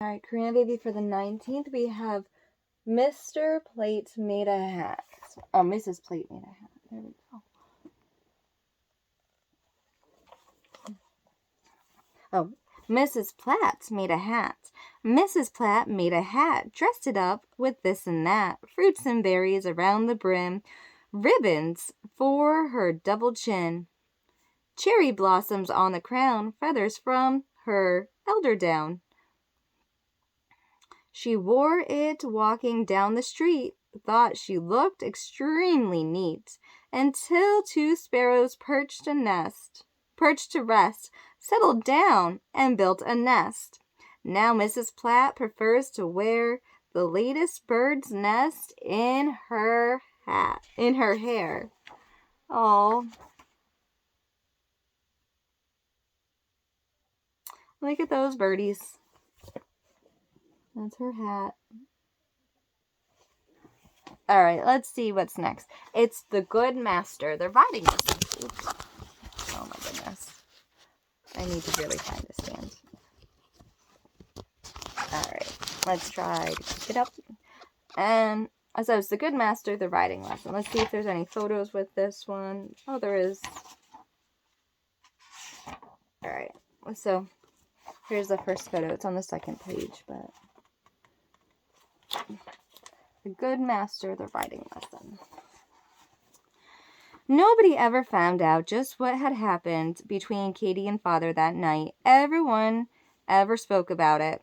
Alright, Karina baby, for the 19th, we have Mr. Plate made a hat. Oh, Mrs. Plate made a hat. There we go. Oh, Mrs. Platt made a hat. Mrs. Platt made a hat, dressed it up with this and that, fruits and berries around the brim, ribbons for her double chin, cherry blossoms on the crown, feathers from her eiderdown. She wore it walking down the street, thought she looked extremely neat, until two sparrows perched to rest, settled down and built a nest. Now Mrs. Platt prefers to wear the latest bird's nest in her hair. Oh, look at those birdies. That's her hat. All right, let's see what's next. It's the Good Master, the riding lesson. Oops. Oh my goodness. I need to really find a stand. All right, let's try to keep it up. And so it's the Good Master, the riding lesson. Let's see if there's any photos with this one. Oh, there is. All right, so here's the first photo. It's on the second page, but the Good Master, the riding lesson. Nobody ever found out just what had happened between Katie and Father that night. Everyone ever spoke about it.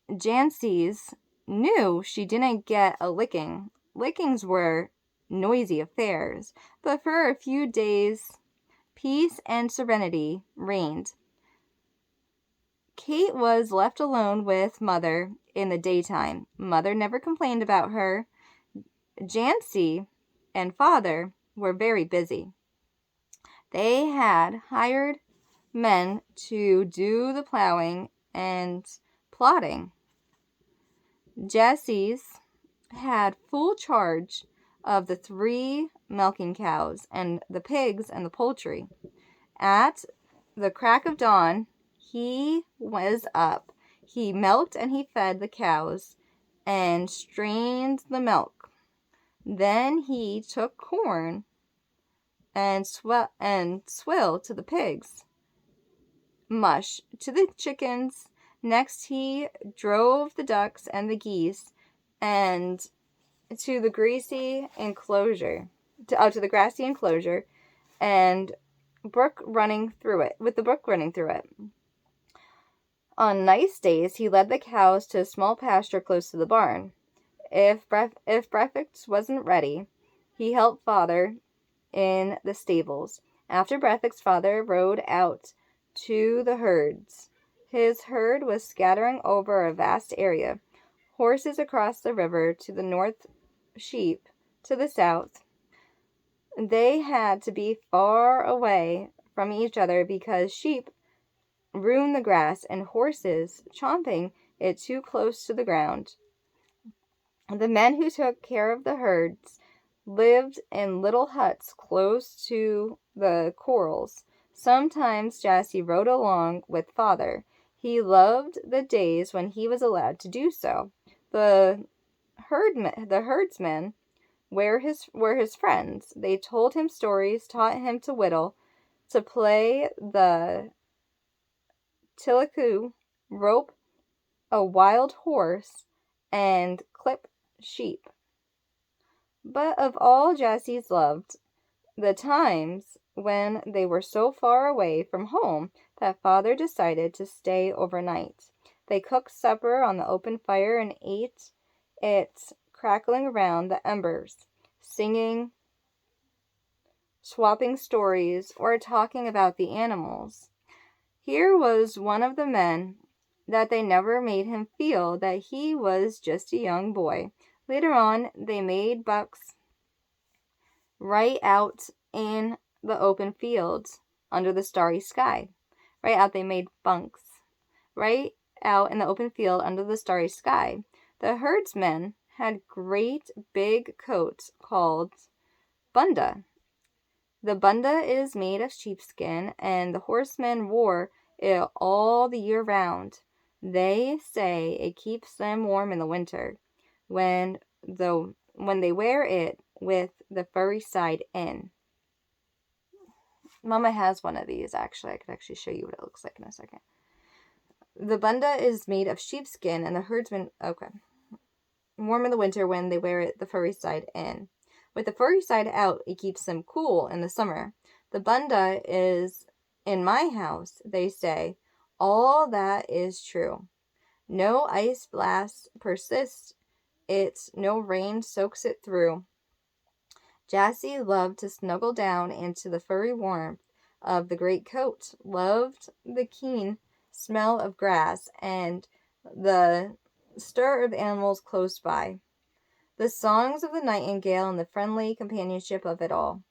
Jances knew she didn't get a licking. Lickings were noisy affairs, but for a few days, peace and serenity reigned. Kate was left alone with Mother in the daytime. Mother never complained about her. Jancy and Father were very busy. They had hired men to do the plowing and plodding. Jesse's had full charge of the 3 milking cows and the pigs and the poultry. At the crack of dawn, he was up. He milked and he fed the cows and strained the milk. Then he took corn and swill to the pigs, mush to the chickens. Next he drove the ducks and the geese and to the grassy enclosure, and brook running through it. On nice days, he led the cows to a small pasture close to the barn. If breakfast wasn't ready, he helped Father in the stables. After breakfast, Father rode out to the herds. His herd was scattering over a vast area. Horses across the river to the north, sheep to the south. They had to be far away from each other because sheep ruined the grass and horses chomping it too close to the ground. The men who took care of the herds lived in little huts close to the corrals. Sometimes Jassy rode along with Father. He loved the days when he was allowed to do so. The herdsmen were his friends. They told him stories, taught him to whittle, to play the tillicoo, rope a wild horse, and clip sheep. But of all Jesse's loved the times when they were so far away from home that Father decided to stay overnight. They cooked supper on the open fire and ate it crackling around the embers, singing, swapping stories, or talking about the animals. Here was one of the men that they never made him feel that he was just a young boy. Later on, they made bucks right out in the open fields under the starry sky. They made bunks right out in the open field under the starry sky. The herdsmen had great big coats called bunda. The bunda is made of sheepskin, and the horsemen wore it all the year round. They say it keeps them warm in the winter when they wear it with the furry side in. Mama has one of these, actually. I could actually show you what it looks like in a second. The bunda is made of sheepskin, and the herdsman... Okay. Warm in the winter when they wear it the furry side in. With the furry side out, it keeps them cool in the summer. The bunda is in my house, they say. All that is true. No ice blast persists it, no rain soaks it through. Jassy loved to snuggle down into the furry warmth of the great coat, loved the keen smell of grass and the stir of animals close by, the songs of the nightingale and the friendly companionship of it all.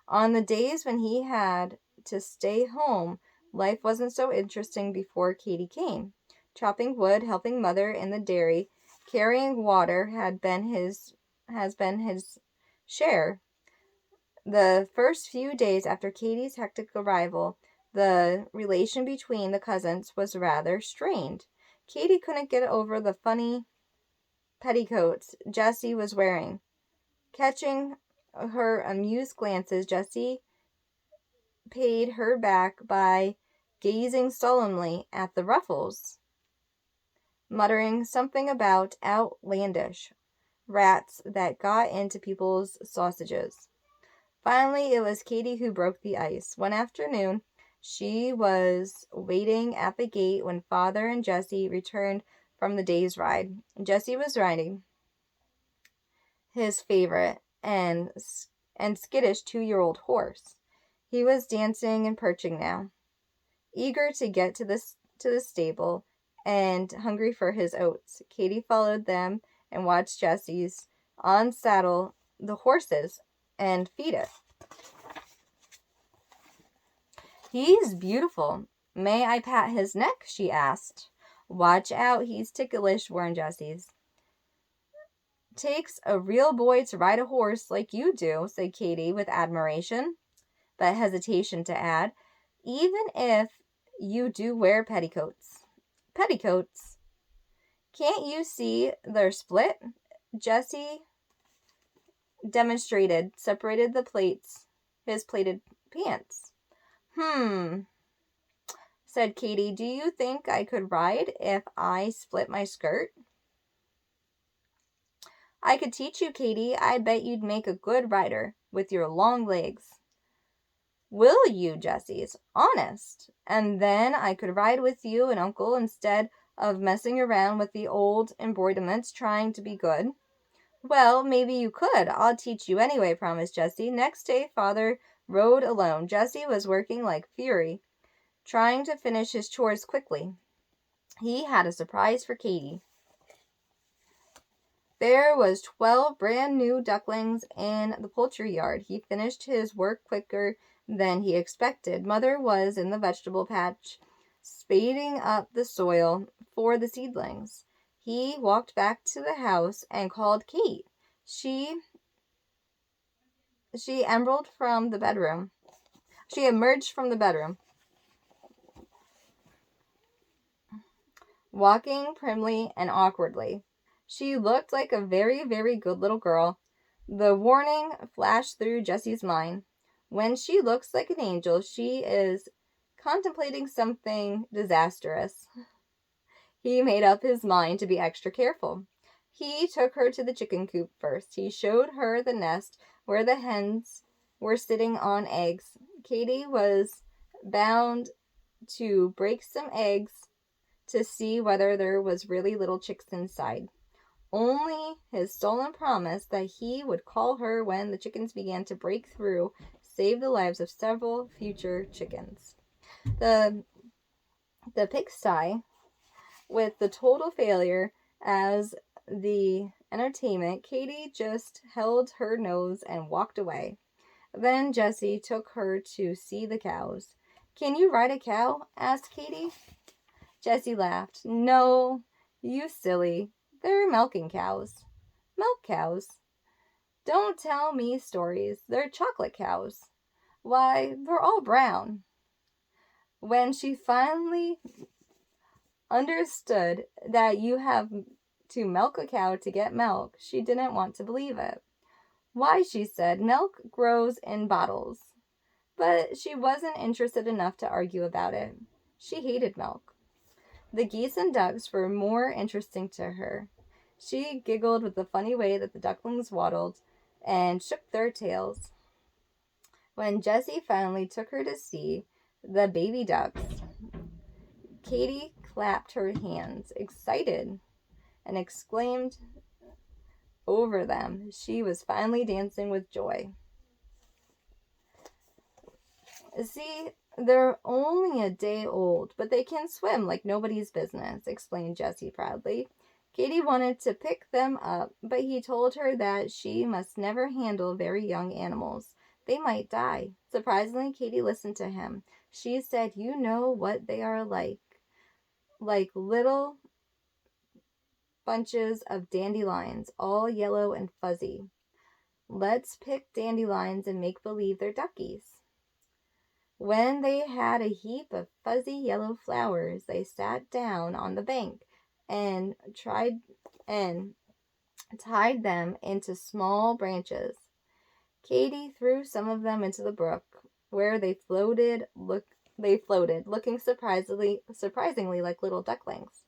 On the days when he had to stay home, life wasn't so interesting before Katy came. Chopping wood, helping mother in the dairy, carrying water has been his share. The first few days after Katy's hectic arrival, the relation between the cousins was rather strained. Katy couldn't get over the funny petticoats Jessie was wearing. Catching her amused glances, Jessie paid her back by gazing solemnly at the ruffles, muttering something about outlandish rats that got into people's sausages. Finally, it was Katy who broke the ice. One afternoon, she was waiting at the gate when Father and Jessie returned from the day's ride. Jessie was riding his favorite and skittish 2-year-old horse. He was dancing and perching now, eager to get to the stable and hungry for his oats. Katy followed them and watched Jessie's unsaddle the horses and feed it. He's beautiful. May I pat his neck? She asked. Watch out, he's ticklish, warned Jessie's. Takes a real boy to ride a horse like you do, said Katy with admiration, but hesitation to add, even if you do wear petticoats. Petticoats? Can't you see they're split? Jessie demonstrated, separated his plaited pants. Said Katy. Do you think I could ride if I split my skirt? I could teach you, Katy. I bet you'd make a good rider with your long legs. Will you, Jessie's? Honest. And then I could ride with you and Uncle instead of messing around with the old embroiderments trying to be good. Well, maybe you could. I'll teach you anyway, promised Jessie. Next day, Father rode alone. Jessie was working like fury, trying to finish his chores quickly. He had a surprise for Katy. There was 12 brand new ducklings in the poultry yard. He finished his work quicker than he expected. Mother was in the vegetable patch, spading up the soil for the seedlings. He walked back to the house and called Kate. She emerged from the bedroom. Walking primly and awkwardly. She looked like a very, very good little girl. The warning flashed through Jessie's mind. When she looks like an angel, she is contemplating something disastrous. He made up his mind to be extra careful. He took her to the chicken coop first. He showed her the nest where the hens were sitting on eggs. Katy was bound to break some eggs to see whether there was really little chicks inside. Only his stolen promise that he would call her when the chickens began to break through saved the lives of several future chickens. The pigsty, with the total failure as the entertainment, Katy just held her nose and walked away. Then Jessie took her to see the cows. Can you ride a cow? Asked Katy. Jessie laughed. No, you silly. They're milking cows. Milk cows? Don't tell me stories. They're chocolate cows. Why, they're all brown. When she finally understood that you have to milk a cow to get milk, she didn't want to believe it. Why, she said, milk grows in bottles. But she wasn't interested enough to argue about it. She hated milk. The geese and ducks were more interesting to her. She giggled with the funny way that the ducklings waddled and shook their tails. When Jessie finally took her to see the baby ducks, Katie clapped her hands, excited, and exclaimed over them. She was finally dancing with joy. See, they're only a day old, but they can swim like nobody's business, explained Jessie proudly. Katie wanted to pick them up, but he told her that she must never handle very young animals. They might die. Surprisingly, Katie listened to him. She said, "You know what they are like little bunches of dandelions, all yellow and fuzzy. Let's pick dandelions and make believe they're duckies." When they had a heap of fuzzy yellow flowers, they sat down on the bank and tied them into small branches. Katie threw some of them into the brook, where they floated, looking surprisingly like little ducklings.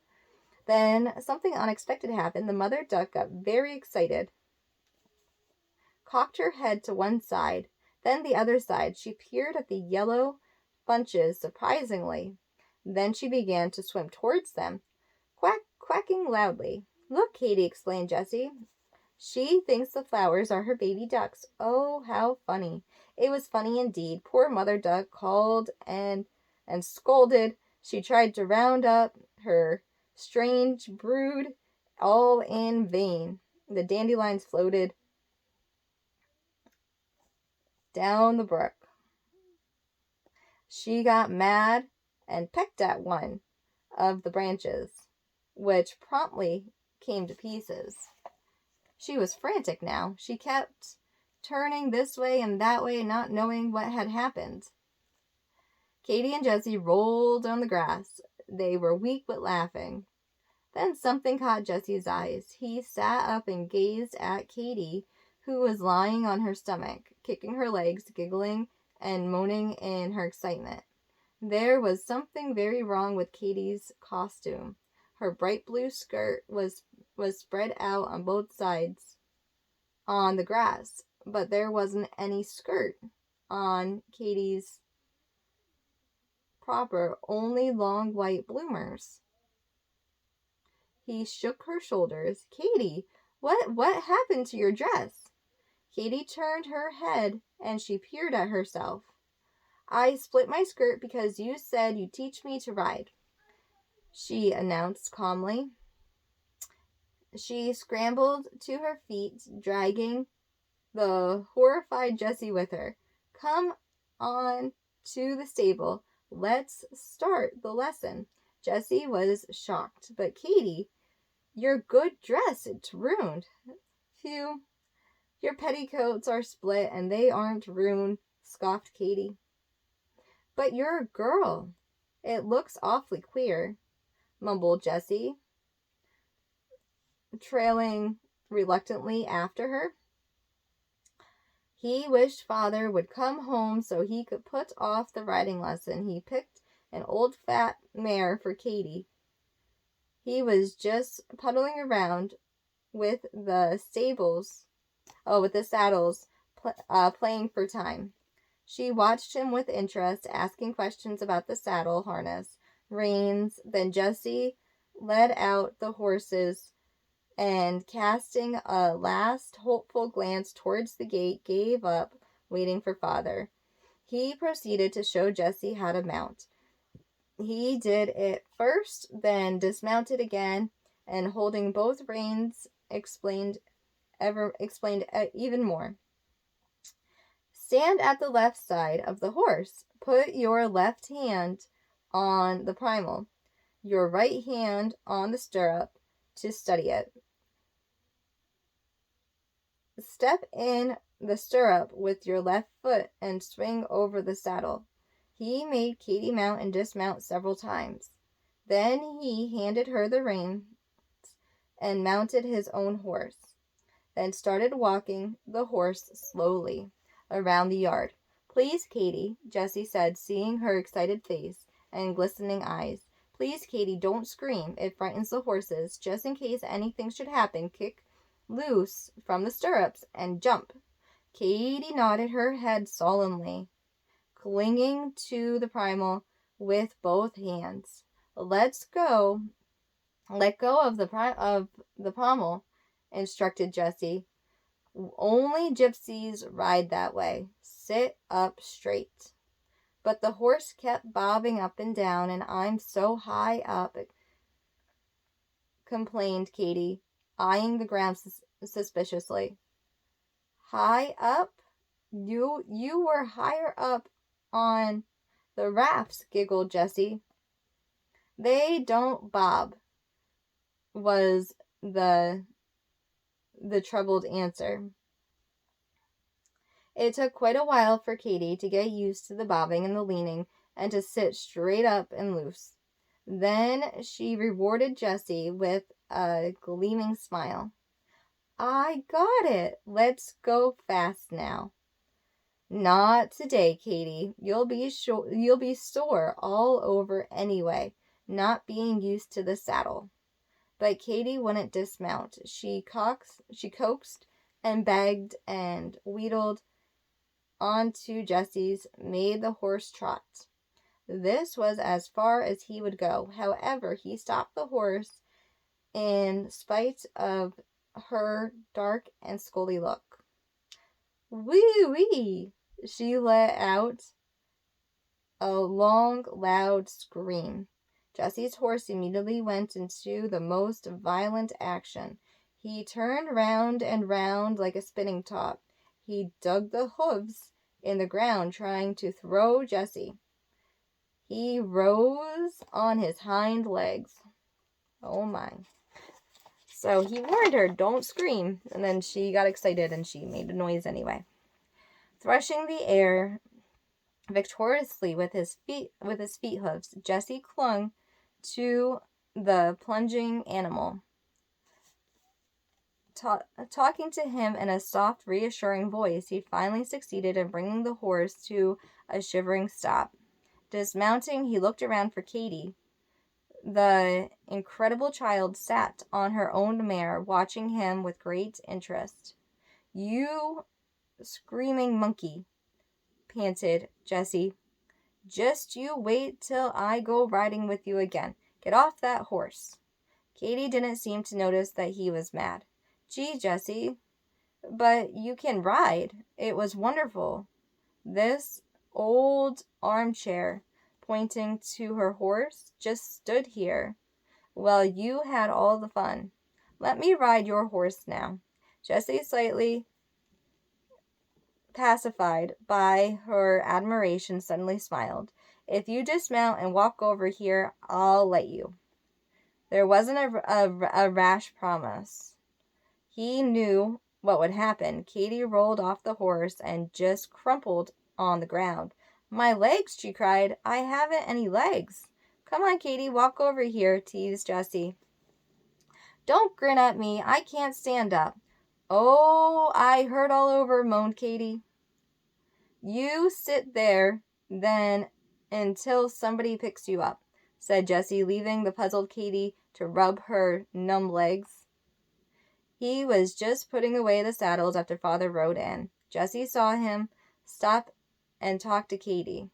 Then something unexpected happened. The mother duck got very excited, cocked her head to one side, then the other side. She peered at the yellow bunches surprisingly. Then she began to swim towards them, quacking loudly. "Look, Katie," explained Jessie. "She thinks the flowers are her baby ducks." Oh, how funny. It was funny indeed. Poor mother duck called and scolded. She tried to round up her strange brood, all in vain. The dandelions floated down the brook. She got mad and pecked at one of the branches, which promptly came to pieces. She was frantic now. She kept turning this way and that way, not knowing what had happened. Katie and Jessie rolled on the grass. They were weak with laughing. Then something caught Jessie's eyes. He sat up and gazed at Katie, who was lying on her stomach, kicking her legs, giggling, and moaning in her excitement. There was something very wrong with Katie's costume. Her bright blue skirt was spread out on both sides on the grass, but there wasn't any skirt on Katie's proper, only long white bloomers. He shook her shoulders. "Katie, what happened to your dress?" Katie turned her head and she peered at herself. "I split my skirt because you said you'd teach me to ride," she announced calmly. She scrambled to her feet, dragging the horrified Jessie with her. "Come on to the stable. Let's start the lesson." Jessie was shocked. "But Katie, your good dress, it's ruined." "Phew, your petticoats are split and they aren't ruined," scoffed Katie. "But you're a girl. It looks awfully queer," mumbled Jessie, trailing reluctantly after her. He wished Father would come home so he could put off the riding lesson. He picked an old fat mare for Katie. He was just puddling around with the saddles, playing for time. She watched him with interest, asking questions about the saddle, harness, reins. Then Jessie led out the horses and, casting a last hopeful glance towards the gate, gave up waiting for Father. He proceeded to show Jessie how to mount. He did it first, then dismounted again, and holding both reins, explained even more. "Stand at the left side of the horse. Put your left hand on the primal, your right hand on the stirrup to steady it. Step in the stirrup with your left foot and swing over the saddle." He made Katie mount and dismount several times. Then he handed her the reins and mounted his own horse, then started walking the horse slowly around the yard. Please, Katie, Jessie said, seeing her excited face and glistening eyes. Please, Katie, don't scream. It frightens the horses. Just in case anything should happen, kick loose from the stirrups and jump. Katie nodded her head solemnly, clinging to the primal with both hands. Let go of the pommel, instructed Jessie. Only gypsies ride that way. Sit up straight. But the horse kept bobbing up and down, and I'm so high up, complained Katie, eyeing the ground suspiciously. High up? You were higher up on the rafts, giggled Jessie. They don't bob, was the troubled answer. It took quite a while for Katie to get used to the bobbing and the leaning and to sit straight up and loose. Then she rewarded Jessie with a gleaming smile. I got it. Let's go fast now. Not today, Katie. You'll be sore all over anyway, not being used to the saddle. But Katie wouldn't dismount. She coaxed and begged and wheedled onto Jessie's, made the horse trot. This was as far as he would go. However, he stopped the horse in spite of her dark and scoldy look. Wee-wee! She let out a long, loud scream. Jessie's horse immediately went into the most violent action. He turned round and round like a spinning top. He dug the hooves in the ground, trying to throw Jessie. He rose on his hind legs. Oh my. So he warned her, don't scream. And then she got excited and she made a noise anyway. Threshing the air victoriously with his feet hooves, Jessie clung to the plunging animal, talking to him in a soft, reassuring voice. He finally succeeded in bringing the horse to a shivering stop. Dismounting, he looked around for Katie. The incredible child sat on her own mare, watching him with great interest. You screaming monkey, panted Jessie. Just you wait till I go riding with you again. Get off that horse. Katie didn't seem to notice that he was mad. Gee, Jessie, but you can ride. It was wonderful. This old armchair, pointing to her horse, just stood here while you had all the fun. Let me ride your horse now. Jessie, slightly pacified by her admiration, suddenly smiled. If you dismount and walk over here, I'll let you. There wasn't a rash promise. He knew what would happen. Katie rolled off the horse and just crumpled on the ground. My legs, she cried. I haven't any legs. Come on, Katie, walk over here, teased Jessie. Don't grin at me. I can't stand up. Oh, I hurt all over, moaned Katie. You sit there, then, until somebody picks you up, said Jessie, leaving the puzzled Katie to rub her numb legs. He was just putting away the saddles after Father rode in. Jessie saw him stop and talk to Katie.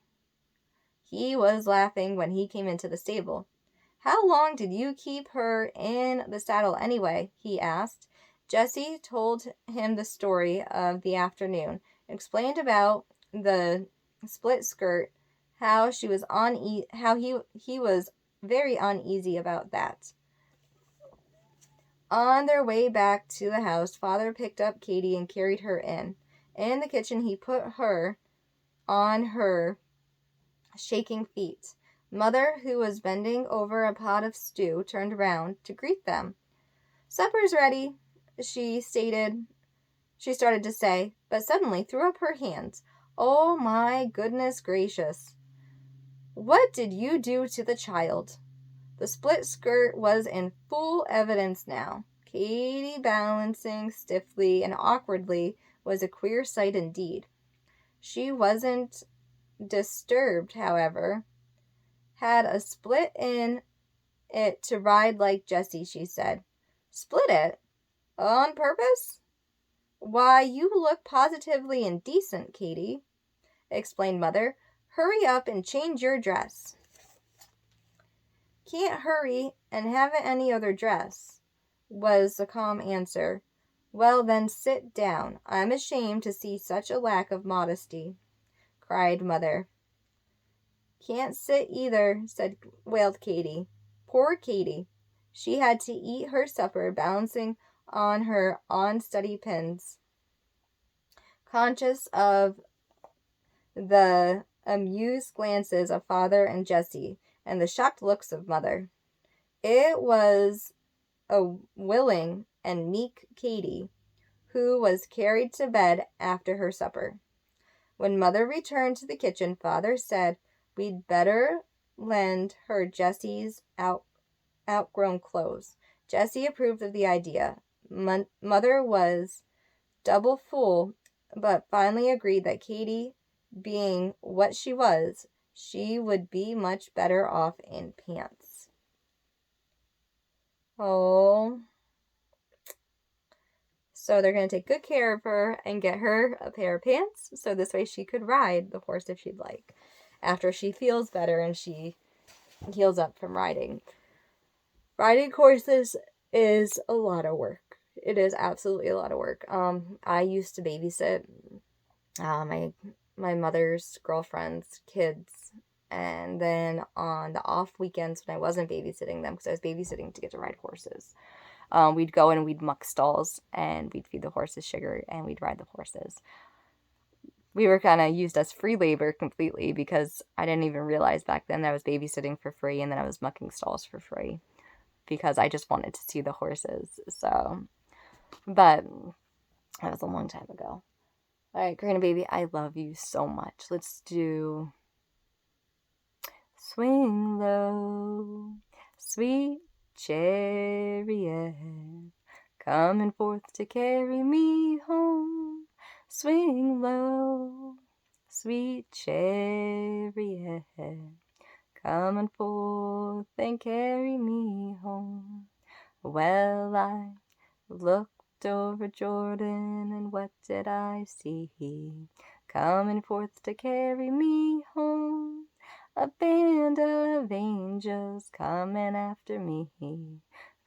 He was laughing when he came into the stable. How long did you keep her in the saddle anyway? He asked. Jessie told him the story of the afternoon, explained about the split skirt, how he was very uneasy about that. On their way back to the house, Father picked up Katie and carried her in. In the kitchen, he put her on her shaking feet. Mother, who was bending over a pot of stew, turned round to greet them. Supper's ready, she started to say, but suddenly threw up her hands. Oh my goodness gracious. What did you do to the child? The split skirt was in full evidence now. Katy, balancing stiffly and awkwardly, was a queer sight indeed. She wasn't disturbed, however. Had a split in it to ride like Jessie, she said. Split it? On purpose? Why, you look positively indecent, Katy, explained Mother. Hurry up and change your dress. Can't hurry and haven't any other dress, was the calm answer. Well, then sit down. I'm ashamed to see such a lack of modesty, cried Mother. Can't sit either, wailed Katy. Poor Katy. She had to eat her supper, balancing on her unsteady pins, conscious of the amused glances of Father and Jessie, and the shocked looks of Mother. It was a willing and meek Katy who was carried to bed after her supper. When Mother returned to the kitchen, Father said, We'd better lend her Jessie's outgrown clothes. Jessie approved of the idea. Mother was double fool, but finally agreed that Katy, being what she was, she would be much better off in pants. Oh. So they're going to take good care of her and get her a pair of pants, so this way she could ride the horse if she'd like, after she feels better and she heals up from riding. Riding horses is a lot of work. It is absolutely a lot of work. I used to babysit my mother's girlfriend's kids, and then on the off weekends when I wasn't babysitting them, because I was babysitting to get to ride horses, we'd go and we'd muck stalls and we'd feed the horses sugar and we'd ride the horses. We were kind of used as free labor completely because I didn't even realize back then that I was babysitting for free and then I was mucking stalls for free because I just wanted to see the horses. So, but that was a long time ago. All right, Karina baby, I love you so much. Let's do Swing Low, Sweet Chariot, coming forth to carry me home. Swing low, sweet chariot, coming forth and carry me home. Well, I looked over Jordan, and what did I see? Coming forth to carry me home. A band of angels coming after me,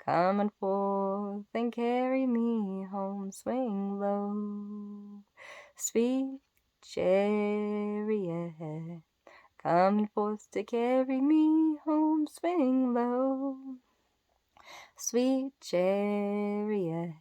coming forth and carry me home. Swing low, sweet chariot, coming forth to carry me home. Swing low, sweet chariot,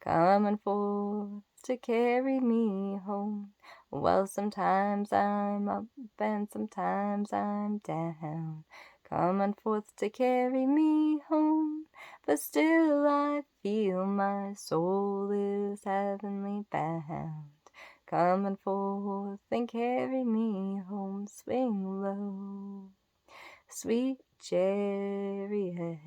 coming forth to carry me home. Well, sometimes I'm up and sometimes I'm down, coming forth to carry me home. But still I feel my soul is heavenly bound, coming forth and carry me home. Swing low, sweet chariot,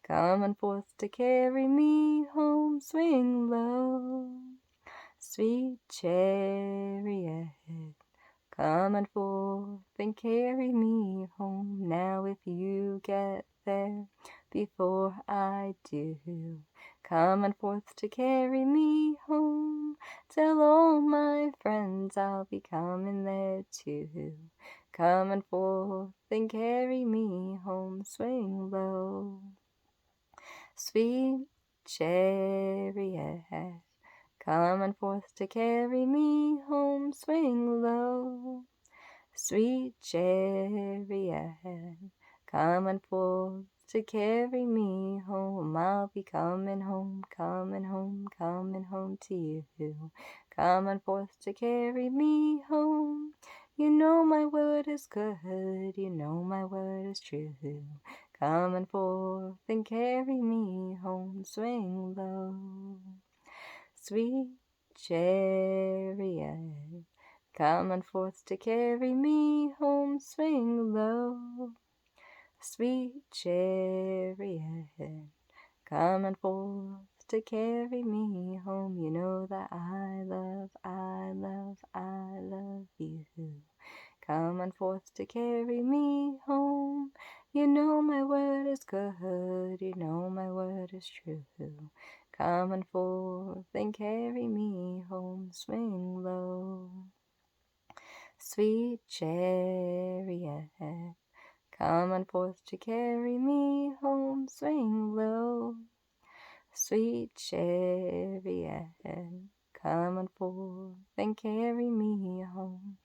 coming forth to carry me home. Swing low, sweet chariot, coming forth and carry me home. Now if you get there before I do, coming forth to carry me home, tell all my friends I'll be coming there too, coming forth and carry me home. Swing low, sweet chariot, coming forth to carry me home. Swing low, sweet chariot, coming forth to carry me home. I'll be coming home, coming home, coming home to you, coming forth to carry me home. You know my word is good, you know my word is true, coming forth and carry me home. Swing low, sweet chariot, coming forth to carry me home. Swing low, Sweet chariot, coming forth to carry me home. You know that I love you. Coming forth to carry me home. You know my word is good, you know my word is true. Coming forth and carry me home. Swing low, sweet chariot, coming forth to carry me home. Swing low, sweet chariot, coming forth and carry me home.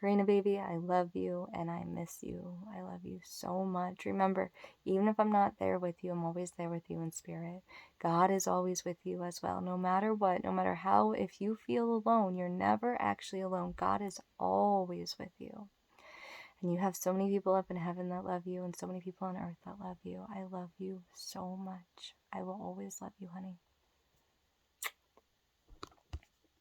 Karina, baby, I love you and I miss you. I love you so much. Remember, even if I'm not there with you, I'm always there with you in spirit. God is always with you as well. No matter what, no matter how, if you feel alone, you're never actually alone. God is always with you. And you have so many people up in heaven that love you and so many people on earth that love you. I love you so much. I will always love you, honey.